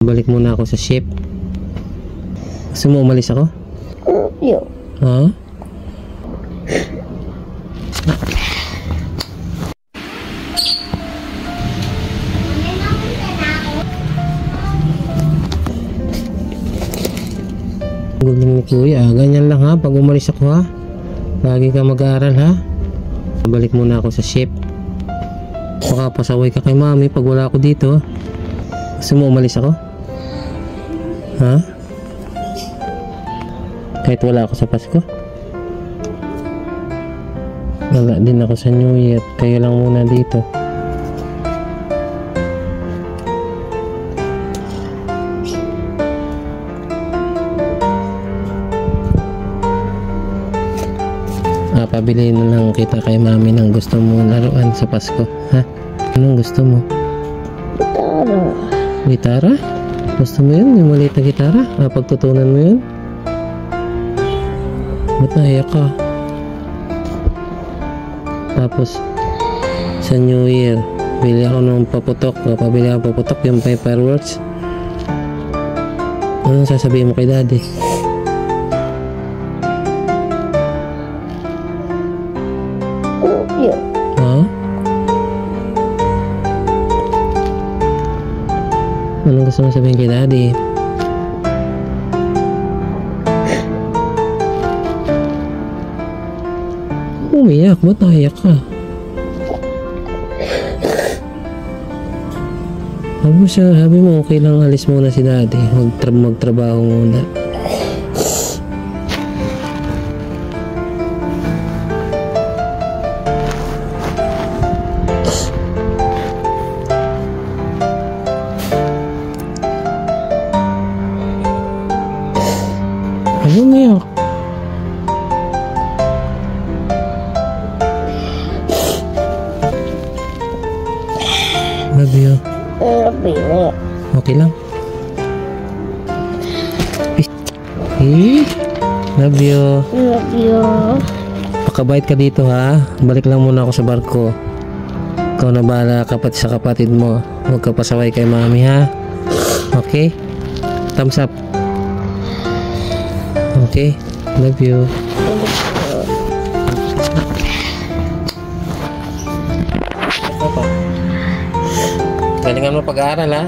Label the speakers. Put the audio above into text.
Speaker 1: Balik muna ako sa ship. Gusto mo umalis ako?
Speaker 2: Yo.
Speaker 1: Ha? Guling ni kuya, ganyan lang ha, pag umalis ako ha. Lagi ka mag-aaral ha. Balik muna ako sa ship. Baka pasaway ka kay mami pag wala ako dito. Gusto mo umalis ako? Ha? Kahit wala ako sa Pasko? Wala din ako sa New Year. Kayo lang muna dito. Pabili na lang kita kay mami ng gusto mo laruan sa Pasko, ha? Anong gusto mo?
Speaker 2: Gitara.
Speaker 1: Gitara? Gusto mo yun? Yung maliit na gitara? Pagtutunan mo yun? Ba't naiyak ka? Tapos sa New Year bili ako ng paputok. Pabili ako paputok, yung fireworks. Anong sasabihin mo kay daddy?
Speaker 2: Yo.
Speaker 1: Ha? Anong gusto mo sabihin kay daddy? Umiyak, ba't naiyak ka? Sabi mo okay lang, alis muna si daddy. Magtrabaho muna. Ano umiyak? Love you. Okay lang. Love you.
Speaker 2: Love you.
Speaker 1: Pakabait ka dito ha. Balik lang muna ako sa barko. Ikaw na bahala sa kapatid mo. Huwag ka pasaway kay mami ha. Okay? Thumbs up. Okay? Love you. Galingan mo pag-aaral ha.